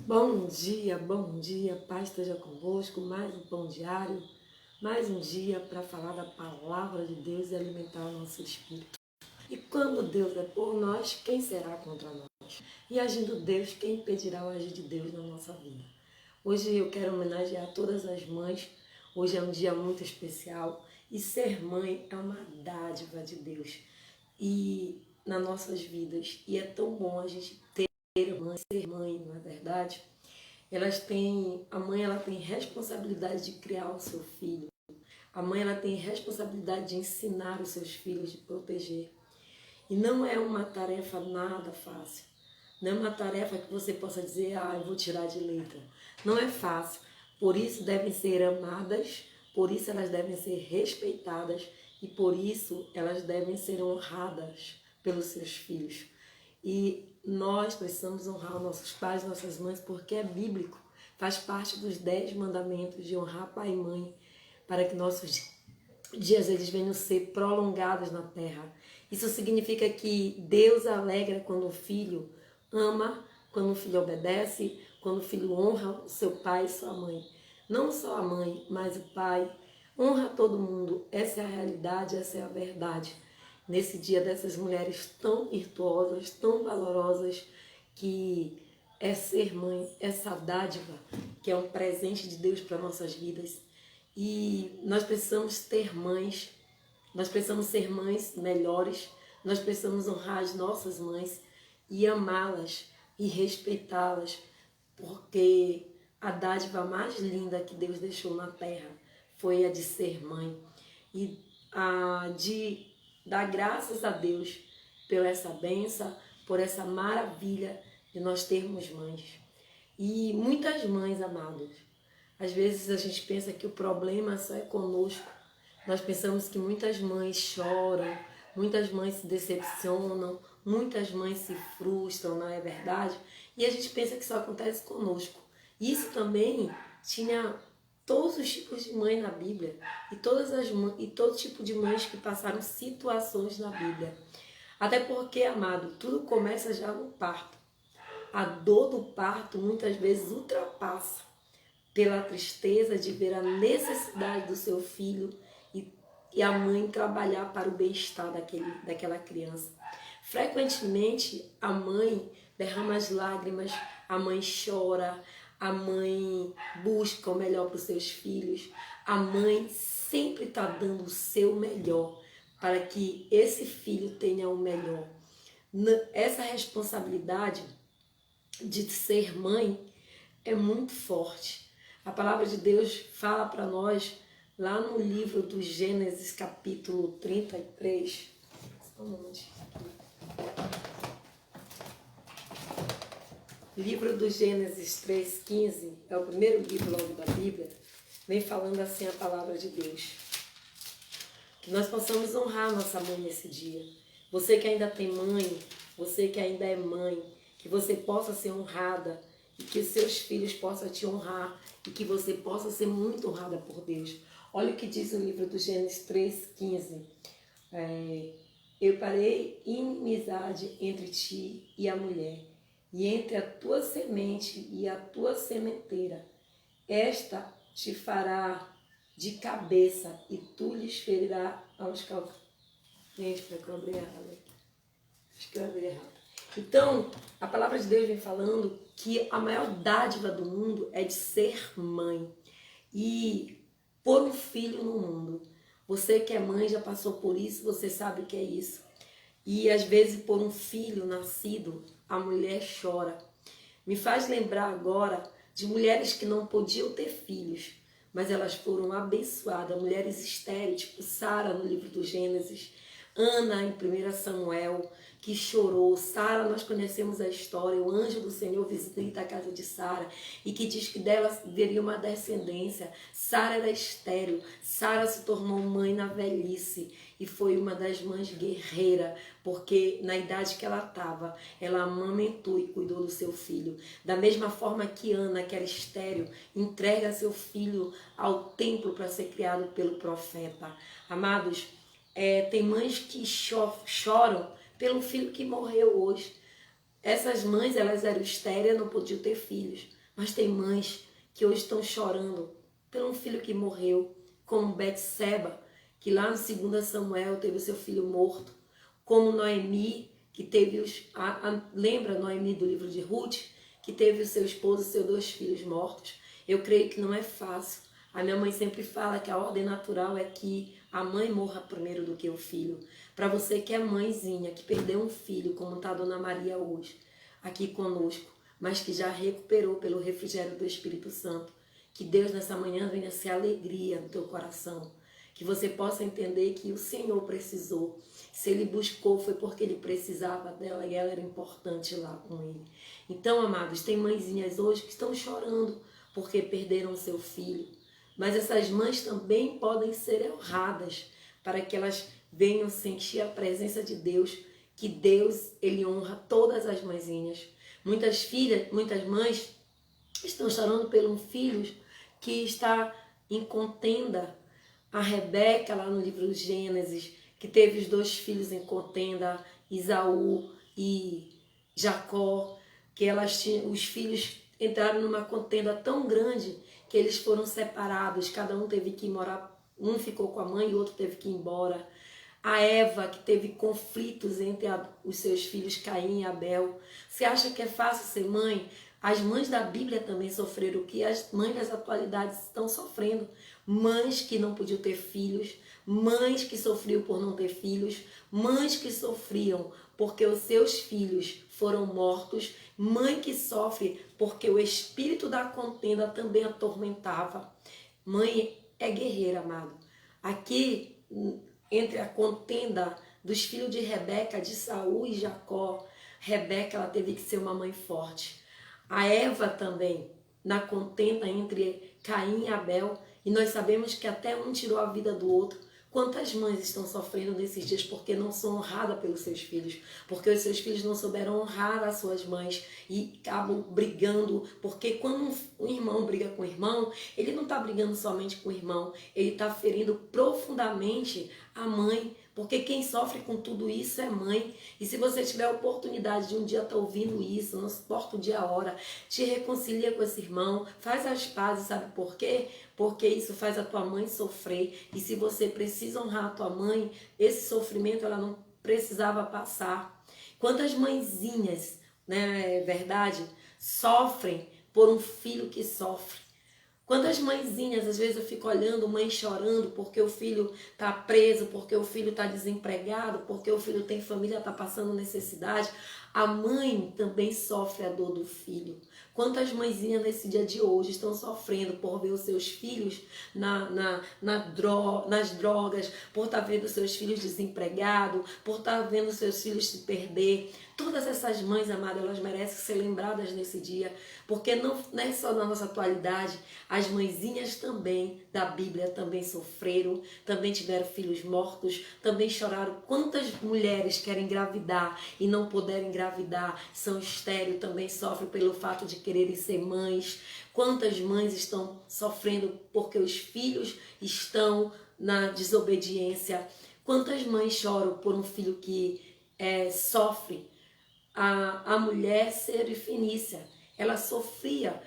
Bom dia, paz esteja convosco, mais um pão diário, mais um dia para falar da palavra de Deus e alimentar o nosso espírito. E quando Deus é por nós, quem será contra nós? E agindo Deus, quem impedirá o agir de Deus na nossa vida? Hoje eu quero homenagear todas as mães, hoje é um dia muito especial e ser mãe é uma dádiva de Deus e nas nossas vidas. E é tão bom a gente ter mãe, ser mãe, não é verdade? A mãe ela tem responsabilidade de criar o seu filho. A mãe ela tem responsabilidade de ensinar os seus filhos, de proteger. E não é uma tarefa nada fácil. Não é uma tarefa que você possa dizer, eu vou tirar de letra. Não é fácil. Por isso devem ser amadas, por isso elas devem ser respeitadas e por isso elas devem ser honradas pelos seus filhos. E nós precisamos honrar nossos pais, nossas mães, porque é bíblico. Faz parte dos 10 mandamentos de honrar pai e mãe, para que nossos dias eles venham ser prolongados na terra. Isso significa que Deus alegra quando o filho ama, quando o filho obedece, quando o filho honra o seu pai e sua mãe. Não só a mãe, mas o pai. Honra todo mundo. Essa é a realidade, essa é a verdade. Nesse dia dessas mulheres tão virtuosas, tão valorosas, que é ser mãe, essa dádiva, que é um presente de Deus para nossas vidas. E nós precisamos ter mães, nós precisamos ser mães melhores, nós precisamos honrar as nossas mães e amá-las e respeitá-las, porque a dádiva mais linda que Deus deixou na terra foi a de ser mãe e a de dar graças a Deus por essa bênção, por essa maravilha de nós termos mães. E muitas mães, amados, às vezes a gente pensa que o problema só é conosco. Nós pensamos que muitas mães choram, muitas mães se decepcionam, muitas mães se frustram, não é verdade? E a gente pensa que só acontece conosco. Isso também tinha todos os tipos de mãe na Bíblia e todo tipo de mães que passaram situações na Bíblia. Até porque, amado, tudo começa já no parto. A dor do parto muitas vezes ultrapassa pela tristeza de ver a necessidade do seu filho e a mãe trabalhar para o bem-estar daquela criança. Frequentemente, a mãe derrama as lágrimas, a mãe chora, a mãe busca o melhor para os seus filhos, a mãe sempre está dando o seu melhor para que esse filho tenha o melhor. Essa responsabilidade de ser mãe é muito forte. A palavra de Deus fala para nós lá no livro do Gênesis, capítulo 33. Livro do Gênesis 3,15, é o primeiro livro logo da Bíblia, vem falando assim a palavra de Deus. Que nós possamos honrar nossa mãe nesse dia. Você que ainda tem mãe, você que ainda é mãe, que você possa ser honrada e que os seus filhos possam te honrar e que você possa ser muito honrada por Deus. Olha o que diz o livro do Gênesis 3,15. Eu parei inimizade entre ti e a mulher, e entre a tua semente e a tua sementeira. Esta te fará de cabeça e tu lhes ferirás aos calcanhares. Gente, foi que eu abri errado aqui. Acho que eu abri errado. Então, a palavra de Deus vem falando que a maior dádiva do mundo é de ser mãe e pôr um filho no mundo. Você que é mãe já passou por isso, você sabe o que é isso. E às vezes por um filho nascido, a mulher chora. Me faz lembrar agora de mulheres que não podiam ter filhos, mas elas foram abençoadas, mulheres estéreis, tipo Sara no livro do Gênesis, Ana em 1 Samuel, que chorou. Sara, nós conhecemos a história, o anjo do Senhor visita a casa de Sara e que diz que dela viria uma descendência. Sara era estéril, Sara se tornou mãe na velhice e foi uma das mães guerreiras, porque na idade que ela estava, ela amamentou e cuidou do seu filho. Da mesma forma que Ana, que era estéril, entrega seu filho ao templo para ser criado pelo profeta. Amados, tem mães que choram pelo filho que morreu hoje. Essas mães, elas eram estéreis, não podiam ter filhos, Mas tem mães que hoje estão chorando por um filho que morreu, como Betseba, que lá no 2 Samuel teve o seu filho morto, como Noemi, que teve lembra Noemi do livro de Ruth, que teve o seu esposo e seus 2 filhos mortos. Eu creio que não é fácil. A minha mãe sempre fala que a ordem natural é que a mãe morra primeiro do que o filho. Para você que é mãezinha, que perdeu um filho, como está a Dona Maria hoje, aqui conosco, mas que já recuperou pelo refrigério do Espírito Santo, que Deus nessa manhã venha ser alegria no teu coração, que você possa entender que o Senhor precisou. Se Ele buscou, foi porque Ele precisava dela e ela era importante lá com Ele. Então, amados, tem mãezinhas hoje que estão chorando porque perderam seu filho. Mas essas mães também podem ser honradas para que elas venham sentir a presença de Deus, que Deus, Ele honra todas as mãezinhas. Muitas mães estão chorando por um filho que está em contenda. A Rebeca, lá no livro do Gênesis, que teve os 2 filhos em contenda, Isaú e Jacó, que os filhos entraram numa contenda tão grande que eles foram separados, cada um teve que ir morar, um ficou com a mãe e o outro teve que ir embora. A Eva, que teve conflitos entre os seus filhos Caim e Abel. Você acha que é fácil ser mãe? As mães da Bíblia também sofreram o que as mães das atualidades estão sofrendo. Mães que não podiam ter filhos, mães que sofriam por não ter filhos, mães que sofriam porque os seus filhos foram mortos, mãe que sofre porque o espírito da contenda também atormentava. Mãe é guerreira, amado. Aqui, entre a contenda dos filhos de Rebeca, de Saul e Jacó, Rebeca ela teve que ser uma mãe forte. A Eva também, na contenda entre Caim e Abel, e nós sabemos que até um tirou a vida do outro. Quantas mães estão sofrendo nesses dias porque não são honradas pelos seus filhos, porque os seus filhos não souberam honrar as suas mães e acabam brigando, porque quando um irmão briga com o irmão, ele não está brigando somente com o irmão, ele está ferindo profundamente a mãe, porque quem sofre com tudo isso é mãe. E se você tiver a oportunidade de um dia estar ouvindo isso, não importa o dia a hora, te reconcilia com esse irmão, faz as pazes, sabe por quê? Porque isso faz a tua mãe sofrer. E se você precisa honrar a tua mãe, esse sofrimento ela não precisava passar. Quantas mãezinhas, né, é verdade, sofrem por um filho que sofre? Quantas mãezinhas, às vezes eu fico olhando mãe chorando porque o filho está preso, porque o filho está desempregado, porque o filho tem família, está passando necessidade. A mãe também sofre a dor do filho. Quantas mãezinhas nesse dia de hoje estão sofrendo por ver os seus filhos nas drogas, por estar vendo os seus filhos desempregados, por estar vendo os seus filhos se perder. Todas essas mães, amadas, elas merecem ser lembradas nesse dia, porque não é só na nossa atualidade, as mãezinhas também da Bíblia também sofreram, também tiveram filhos mortos, também choraram. Quantas mulheres querem engravidar e não puderem engravidar, são estéreis, também sofrem pelo fato de quererem ser mães. Quantas mães estão sofrendo porque os filhos estão na desobediência? Quantas mães choram por um filho que sofre? A mulher Fenícia, ela sofria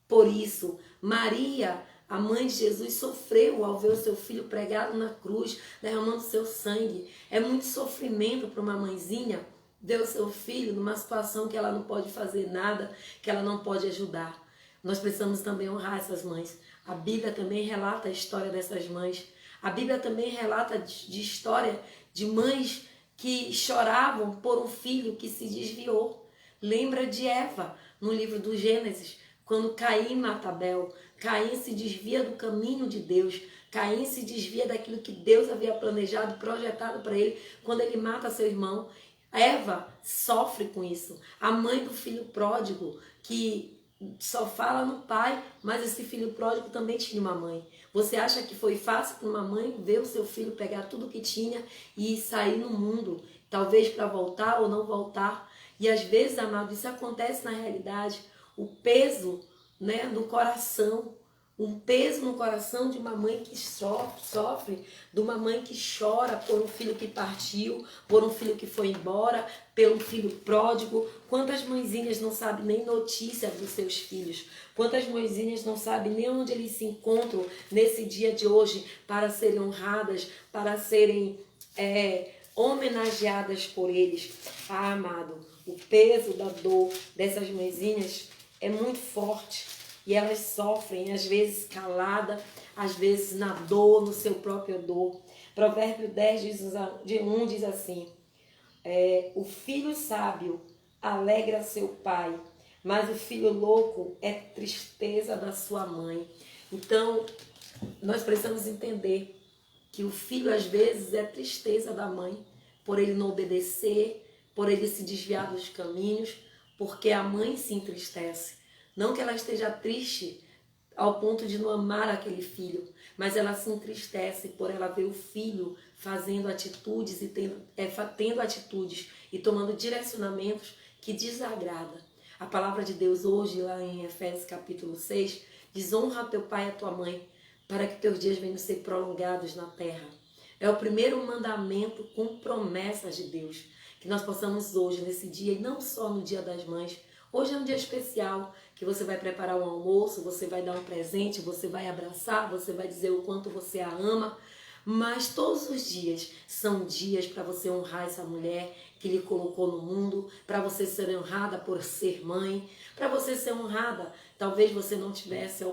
por isso. Maria, a mãe de Jesus, sofreu ao ver o seu filho pregado na cruz, derramando seu sangue. É muito sofrimento para uma mãezinha ver o seu filho numa situação que ela não pode fazer nada, que ela não pode ajudar. Nós precisamos também honrar essas mães. A Bíblia também relata a história dessas mães. A Bíblia também relata de história de mães que choravam por um filho que se desviou. Lembra de Eva, no livro do Gênesis, quando Caim mata Abel. Caim se desvia do caminho de Deus. Caim se desvia daquilo que Deus havia planejado, projetado para ele, quando ele mata seu irmão. Eva sofre com isso. A mãe do filho pródigo, que só fala no pai, mas esse filho pródigo também tinha uma mãe. Você acha que foi fácil para uma mãe ver o seu filho pegar tudo que tinha e sair no mundo, talvez para voltar ou não voltar? E às vezes, amado, isso acontece na realidade. O peso, né, do coração um peso no coração de uma mãe que sofre, de uma mãe que chora por um filho que partiu, por um filho que foi embora, pelo filho pródigo. Quantas mãezinhas não sabem nem notícia dos seus filhos? Quantas mãezinhas não sabem nem onde eles se encontram nesse dia de hoje para serem honradas, para serem homenageadas por eles? Ah, amado, o peso da dor dessas mãezinhas é muito forte. E elas sofrem, às vezes calada, às vezes na dor, no seu próprio dor. Provérbio 10, diz assim, o filho sábio alegra seu pai, mas o filho louco é tristeza da sua mãe. Então, nós precisamos entender que o filho, às vezes, é tristeza da mãe, por ele não obedecer, por ele se desviar dos caminhos, porque a mãe se entristece. Não que ela esteja triste ao ponto de não amar aquele filho, mas ela se entristece por ela ver o filho fazendo atitudes e tendo atitudes e tomando direcionamentos que desagrada. A palavra de Deus hoje, lá em Efésios capítulo 6, diz: honra teu pai e a tua mãe, para que teus dias venham ser prolongados na terra. É o primeiro mandamento com promessas de Deus. Que nós possamos hoje, nesse dia, e não só no Dia das Mães, hoje é um dia especial, que você vai preparar um almoço, você vai dar um presente, você vai abraçar, você vai dizer o quanto você a ama, mas todos os dias são dias para você honrar essa mulher que lhe colocou no mundo, para você ser honrada por ser mãe, para você ser honrada. Talvez você não tivesse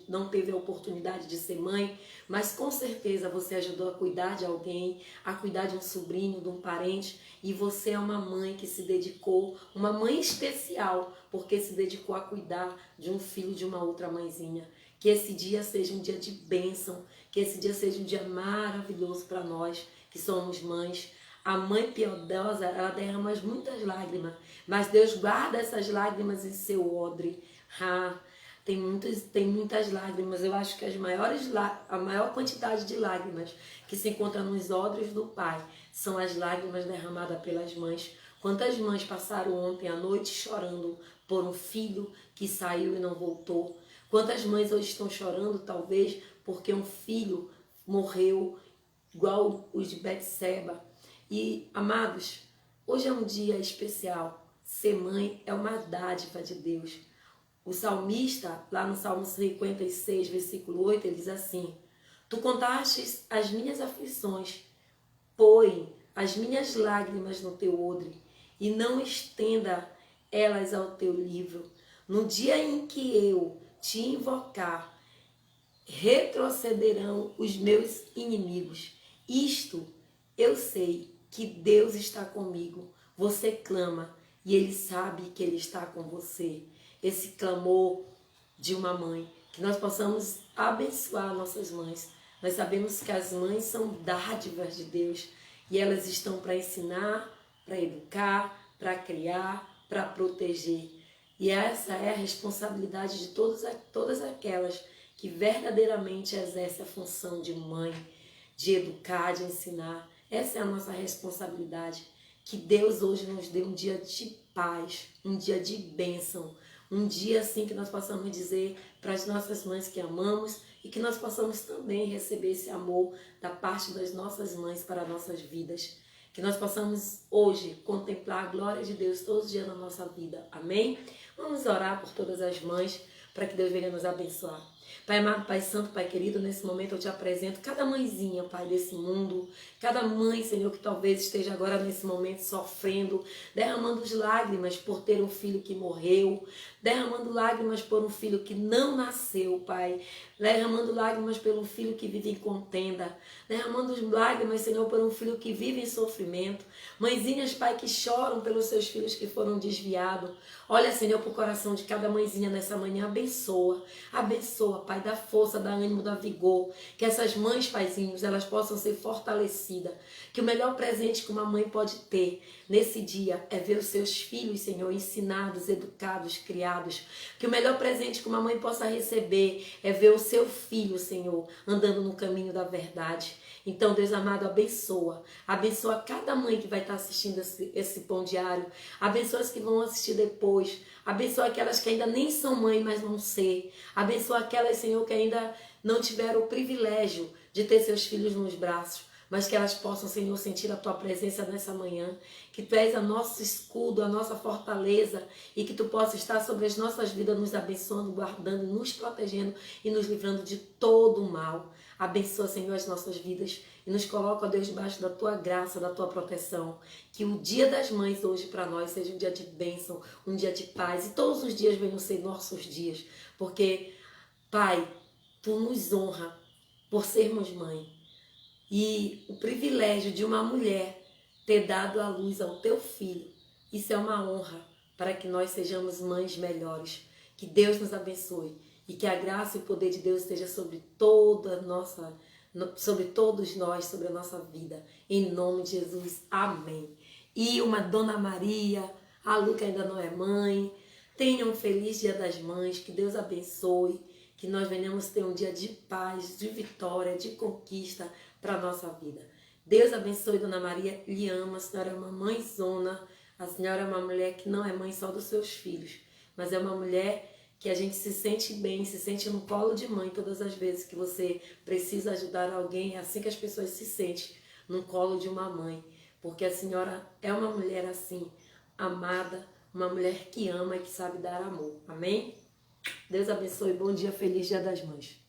não teve a oportunidade de ser mãe, mas com certeza você ajudou a cuidar de alguém, a cuidar de um sobrinho, de um parente, e você é uma mãe que se dedicou, uma mãe especial, porque se dedicou a cuidar de um filho de uma outra mãezinha. Que esse dia seja um dia de bênção, que esse dia seja um dia maravilhoso para nós que somos mães. A mãe piedosa, ela derrama muitas lágrimas, mas Deus guarda essas lágrimas em seu odre. Tem muitas lágrimas. Eu acho que a maior quantidade de lágrimas que se encontra nos odres do Pai são as lágrimas derramadas pelas mães. Quantas mães passaram ontem à noite chorando por um filho que saiu e não voltou? Quantas mães hoje estão chorando, talvez, porque um filho morreu, igual os de Betseba? E, amados, hoje é um dia especial. Ser mãe é uma dádiva de Deus. O salmista, lá no Salmo 56, versículo 8, ele diz assim: tu contastes as minhas aflições, põe as minhas lágrimas no teu odre, e não estenda elas ao teu livro. No dia em que eu te invocar, retrocederão os meus inimigos. Isto eu sei, que Deus está comigo. Você clama e Ele sabe que Ele está com você. Esse clamor de uma mãe, que nós possamos abençoar nossas mães. Nós sabemos que as mães são dádivas de Deus e elas estão para ensinar, para educar, para criar, para proteger. E essa é a responsabilidade de todas aquelas que verdadeiramente exercem a função de mãe, de educar, de ensinar. Essa é a nossa responsabilidade. Que Deus hoje nos dê um dia de paz, um dia de bênção, um dia assim que nós possamos dizer para as nossas mães que amamos e que nós possamos também receber esse amor da parte das nossas mães para nossas vidas. Que nós possamos hoje contemplar a glória de Deus todos os dias na nossa vida. Amém? Vamos orar por todas as mães para que Deus venha nos abençoar. Pai amado, Pai santo, Pai querido, nesse momento eu te apresento cada mãezinha, Pai, desse mundo, cada mãe, Senhor, que talvez esteja agora nesse momento sofrendo, derramando lágrimas por ter um filho que morreu, derramando lágrimas por um filho que não nasceu, Pai, derramando lágrimas por um filho que vive em contenda, derramando lágrimas, Senhor, por um filho que vive em sofrimento, mãezinhas, Pai, que choram pelos seus filhos que foram desviados. Olha, Senhor, para o coração de cada mãezinha nessa manhã, abençoa, Pai, dá força, dá ânimo, dá vigor, que essas mães, paizinhos, elas possam ser fortalecidas, que o melhor presente que uma mãe pode ter nesse dia é ver os seus filhos, Senhor, ensinados, educados, criados, que o melhor presente que uma mãe possa receber é ver o seu filho, Senhor, andando no caminho da verdade. Então, Deus amado, abençoa cada mãe que vai estar assistindo esse pão diário, abençoa as que vão assistir depois, abençoa aquelas que ainda nem são mãe, mas vão ser, abençoa aquelas aquelas, Senhor, que ainda não tiveram o privilégio de ter seus filhos nos braços, mas que elas possam, Senhor, sentir a Tua presença nessa manhã, que Tu és o nosso escudo, a nossa fortaleza, e que Tu possas estar sobre as nossas vidas, nos abençoando, guardando, nos protegendo e nos livrando de todo o mal. Abençoa, Senhor, as nossas vidas e nos coloca, ó Deus, debaixo da Tua graça, da Tua proteção. Que o Dia das Mães hoje para nós seja um dia de bênção, um dia de paz, e todos os dias venham ser nossos dias, porque, Pai, Tu nos honra por sermos mãe. E o privilégio de uma mulher ter dado à luz ao Teu filho, isso é uma honra para que nós sejamos mães melhores. Que Deus nos abençoe e que a graça e o poder de Deus esteja sobre toda a nossa, sobre todos nós, sobre a nossa vida. Em nome de Jesus, amém. E uma Dona Maria, a Lu que ainda não é mãe, tenha um feliz Dia das Mães, que Deus abençoe, que nós venhamos ter um dia de paz, de vitória, de conquista para a nossa vida. Deus abençoe, Dona Maria, lhe ama, a senhora é uma mãezona, a senhora é uma mulher que não é mãe só dos seus filhos, mas é uma mulher que a gente se sente bem, se sente no colo de mãe todas as vezes que você precisa ajudar alguém, é assim que as pessoas se sentem, no colo de uma mãe, porque a senhora é uma mulher assim, amada, uma mulher que ama e que sabe dar amor. Amém? Deus abençoe, bom dia, feliz Dia das Mães.